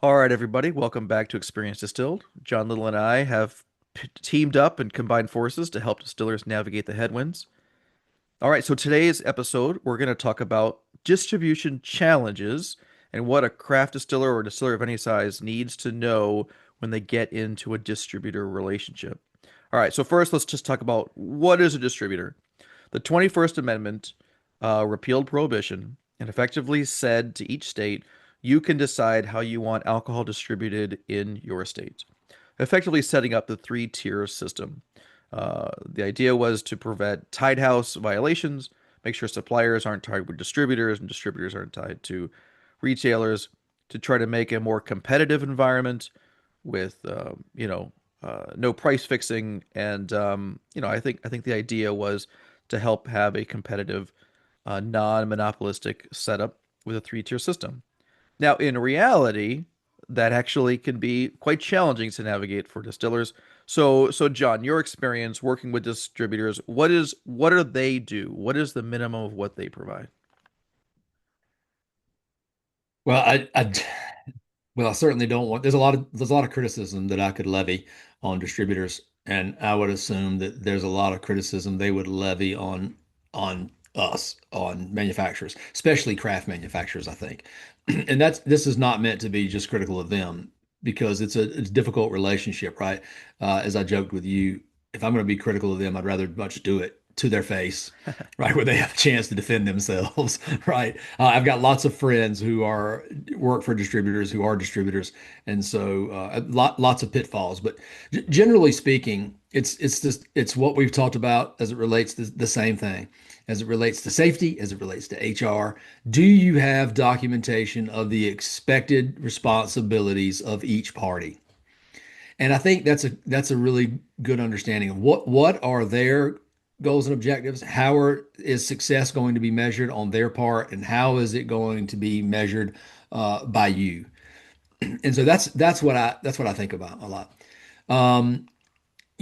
All right, everybody, welcome back to Experience Distilled. John Little and I have teamed up and combined forces to help distillers navigate the headwinds. All right, so today's episode, we're going to talk about distribution challenges and what a craft distiller or distiller of any size needs to know when they get into a distributor relationship. All right, so first, let's just talk about what is a distributor. The 21st Amendment repealed prohibition and effectively said to each state, you can decide how you want alcohol distributed in your state, effectively setting up the three-tier system. The idea was to prevent tied house violations, make sure suppliers aren't tied with distributors and distributors aren't tied to retailers, to try to make a more competitive environment with, no price fixing. And I think the idea was to help have a competitive, non-monopolistic setup with a three-tier system. Now, in reality, that actually can be quite challenging to navigate for distillers. So John, your experience working with distributors, what do they do? What is the minimum of what they provide? Well, I certainly don't want. There's a lot of criticism that I could levy on distributors, and I would assume that there's a lot of criticism they would levy on us, on manufacturers, especially craft manufacturers, I think. And this is not meant to be just critical of them because it's a difficult relationship, right? As I joked with you, if I'm going to be critical of them, I'd rather much do it to their face, right, where they have a chance to defend themselves, right? I've got lots of friends who are work for distributors who are distributors, and so lots of pitfalls. But generally speaking, it's what we've talked about as it relates to the same thing, as it relates to safety, as it relates to HR. Do you have documentation of the expected responsibilities of each party? And I think that's a really good understanding of what are their goals and objectives, is success going to be measured on their part, and how is it going to be measured by you. And so that's what I think about a lot. Um,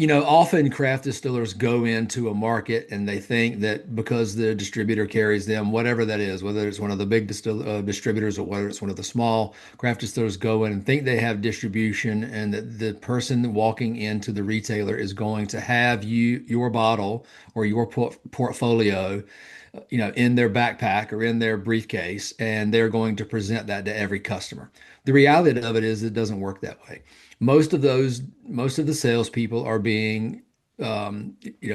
often craft distillers go into a market and they think that because the distributor carries them, whatever that is, whether it's one of the big distributors or whether it's one of the small craft distillers, go in and think they have distribution, and that the person walking into the retailer is going to have your bottle or your portfolio, in their backpack or in their briefcase, and they're going to present that to every customer. The reality of it is it doesn't work that way. Most of the salespeople are being,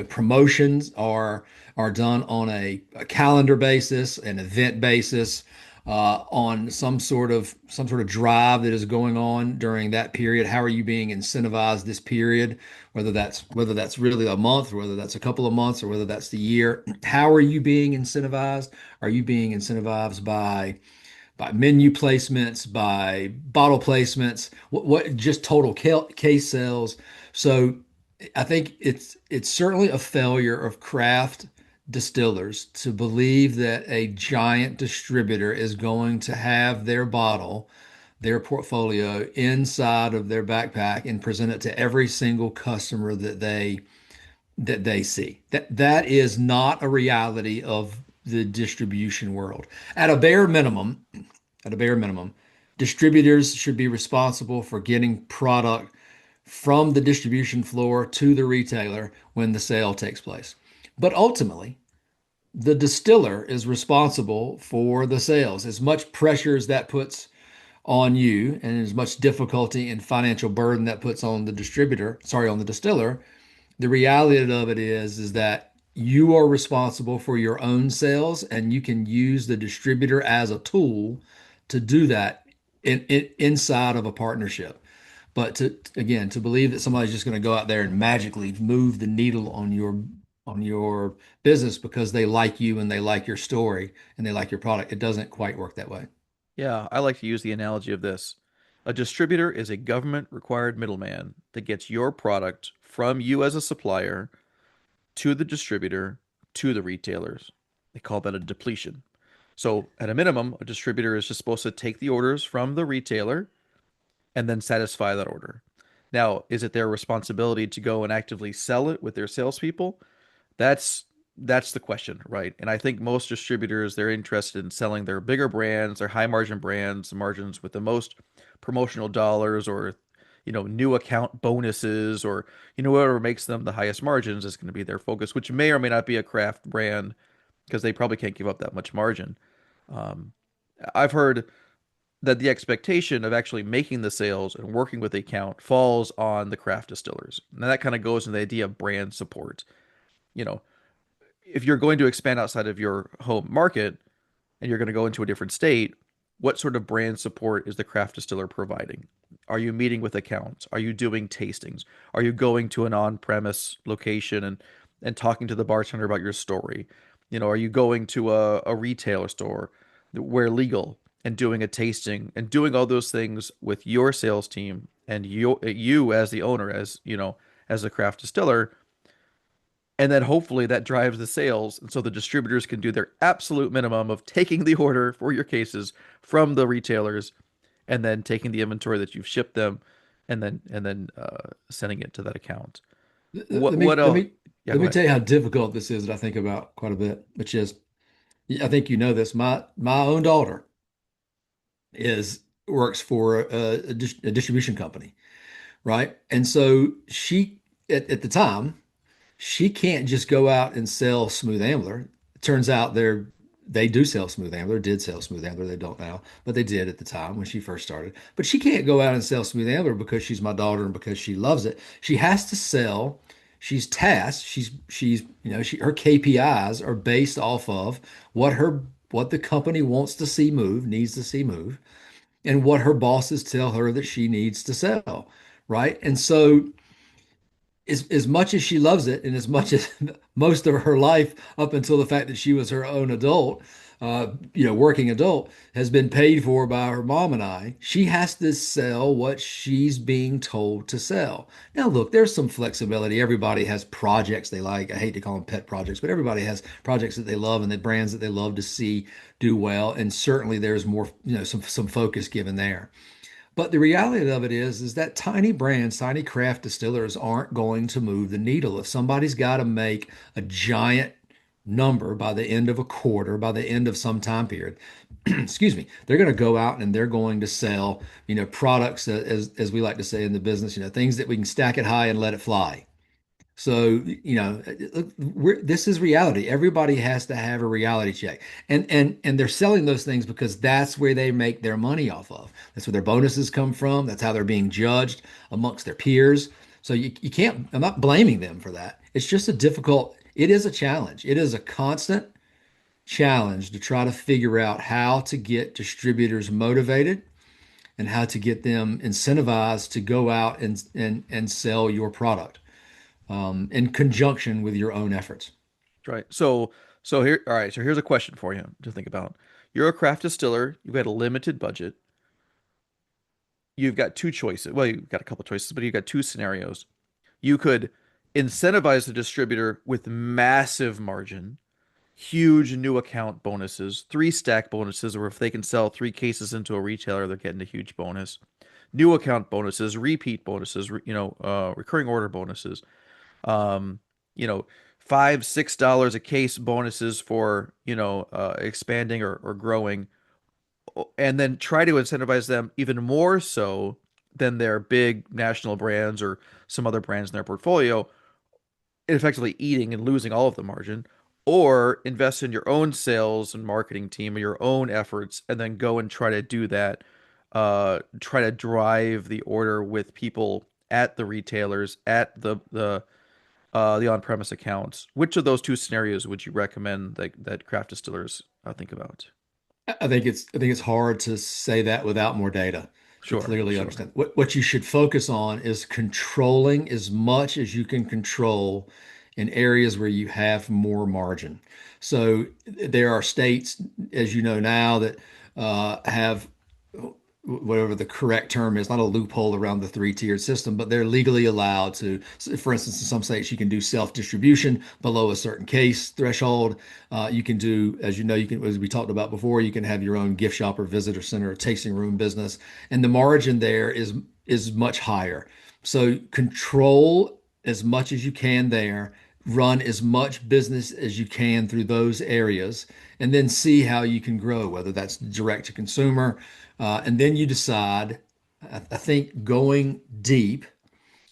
promotions are done on a calendar basis, an event basis, on some sort of drive that is going on during that period. How are you being incentivized this period? Whether that's really a month, or whether that's a couple of months, or whether that's the year. How are you being incentivized? Are you being incentivized by menu placements, by bottle placements, what just total case sales? So I think it's certainly a failure of craft distillers to believe that a giant distributor is going to have their bottle, their portfolio inside of their backpack and present it to every single customer that they see. That is not a reality of the distribution world. At a bare minimum, at a bare minimum, distributors should be responsible for getting product from the distribution floor to the retailer when the sale takes place. But ultimately, the distiller is responsible for the sales. As much pressure as that puts on you, and as much difficulty and financial burden that puts on the distiller, the reality of it is that you are responsible for your own sales, and you can use the distributor as a tool to do that inside of a partnership. But to believe that somebody's just going to go out there and magically move the needle on your business because they like you and they like your story and they like your product, it doesn't quite work that way. Yeah, I like to use the analogy of this. A distributor is a government required middleman that gets your product from you as a supplier to the distributor to the retailers. They call that a depletion. So, at a minimum, a distributor is just supposed to take the orders from the retailer and then satisfy that order. Now, is it their responsibility to go and actively sell it with their salespeople? That's That's the question, right? And I think most distributors, they're interested in selling their bigger brands, their high margin brands, margins with the most promotional dollars or, new account bonuses or, whatever makes them the highest margins is going to be their focus, which may or may not be a craft brand because they probably can't give up that much margin. Um, I've heard that the expectation of actually making the sales and working with the account falls on the craft distillers. And that kind of goes into the idea of brand support. You know, if you're going to expand outside of your home market and you're going to go into a different state, what sort of brand support is the craft distiller providing? Are you meeting with accounts? Are you doing tastings? Are you going to an on-premise location and talking to the bartender about your story? Are you going to a retailer store where legal and doing a tasting and doing all those things with your sales team and you as the owner, as as a craft distiller, and then hopefully that drives the sales. And so the distributors can do their absolute minimum of taking the order for your cases from the retailers and then taking the inventory that you've shipped them and then sending it to that account. Let What me let else? me Yeah, let go me ahead. tell you how difficult this is that I think about quite a bit, which is I think you know this. My own daughter is works for a distribution company, right? And so she at the time she can't just go out and sell Smooth Ambler. It turns out they do sell Smooth Ambler, did sell Smooth Ambler. They don't now, but they did at the time when she first started. But she can't go out and sell Smooth Ambler because she's my daughter and because she loves it. She has to sell. She's tasked. She's her KPIs are based off of what the company wants to see move, needs to see move, and what her bosses tell her that she needs to sell, right? And so as much as she loves it, and as much as most of her life up until the fact that she was her own adult, working adult, has been paid for by her mom and I, she has to sell what she's being told to sell. Now, look, there's some flexibility. Everybody has projects they like. I hate to call them pet projects, but everybody has projects that they love and the brands that they love to see do well. And certainly there's more, some focus given there. But the reality of it is that tiny brands, tiny craft distillers aren't going to move the needle. If somebody's got to make a giant number by the end of a quarter, by the end of some time period, excuse me, they're going to go out and they're going to sell, products as we like to say in the business, things that we can stack it high and let it fly. So, this is reality. Everybody has to have a reality check. And they're selling those things because that's where they make their money off of. That's where their bonuses come from. That's how they're being judged amongst their peers. So you can't, I'm not blaming them for that. It's just it is a challenge. It is a constant challenge to try to figure out how to get distributors motivated and how to get them incentivized to go out and sell your product in conjunction with your own efforts. Right. So here, all right. So here's a question for you to think about. You're a craft distiller. You've got a limited budget. You've got two choices. Well, you've got a couple choices, but you've got two scenarios. You could incentivize the distributor with massive margin, huge new account bonuses, three stack bonuses, or if they can sell three cases into a retailer, they're getting a huge bonus. New account bonuses, repeat bonuses, recurring order bonuses. Um, you know, $5, $6 a case bonuses for expanding or growing, and then try to incentivize them even more so than their big national brands or some other brands in their portfolio, effectively eating and losing all of the margin, or invest in your own sales and marketing team or your own efforts, and then go and try to do that. Try to drive the order with people at the retailers, at the on-premise accounts. Which of those two scenarios would you recommend that craft distillers think about? I think it's hard to say that without more data to Sure, clearly sure. understand. What you should focus on is controlling as much as you can control in areas where you have more margin. So there are states, as you know now, that have whatever the correct term is, not a loophole around the three-tiered system, but they're legally allowed to, for instance, in some states, you can do self-distribution below a certain case threshold. You can do, as you know, as we talked about before, you can have your own gift shop or visitor center or tasting room business, and the margin there is much higher. So control as much as you can there. run as much business as you can through those areas, and then see how you can grow, whether that's direct to consumer. And then you decide, I think going deep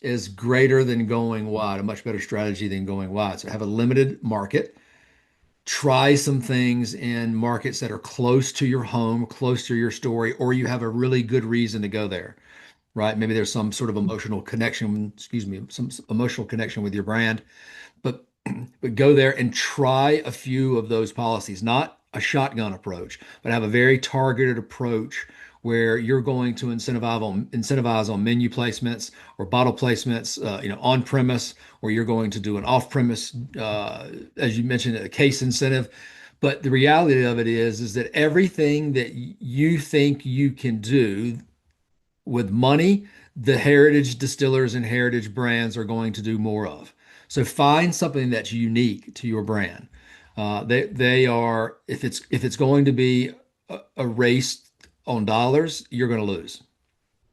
is greater than going wide, a much better strategy than going wide. So have a limited market, try some things in markets that are close to your home, close to your story, or you have a really good reason to go there, right? Maybe there's some sort of emotional connection, excuse me, some emotional connection with your brand, but but go there and try a few of those policies, not a shotgun approach, but have a very targeted approach where you're going to incentivize on menu placements or bottle placements, on premise, or you're going to do an off premise, as you mentioned, a case incentive. But the reality of it is that everything that you think you can do with money, the heritage distillers and heritage brands are going to do more of. So find something that's unique to your brand. They are, if it's going to be a race on dollars, you're going to lose.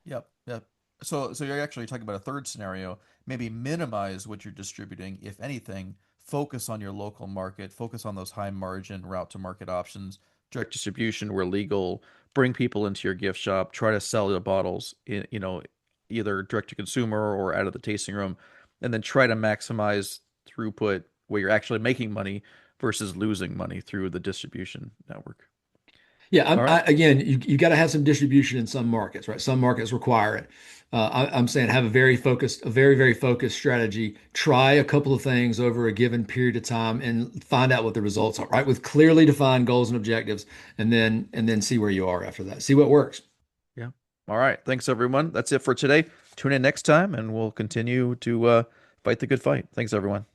Yep, yep. So you're actually talking about a third scenario. Maybe minimize what you're distributing, if anything. Focus on your local market. Focus on those high margin route to market options. Direct distribution where legal. Bring people into your gift shop. Try to sell the bottles, either direct to consumer or out of the tasting room, and then try to maximize throughput where you're actually making money versus losing money through the distribution network. Yeah, All right. again, you got to have some distribution in some markets, right? Some markets require it. I'm saying have a very, very focused strategy. Try a couple of things over a given period of time and find out what the results are, right? With clearly defined goals and objectives, and then see where you are after that. See what works. Yeah. All right. Thanks, everyone. That's it for today. Tune in next time, and we'll continue to fight the good fight. Thanks, everyone.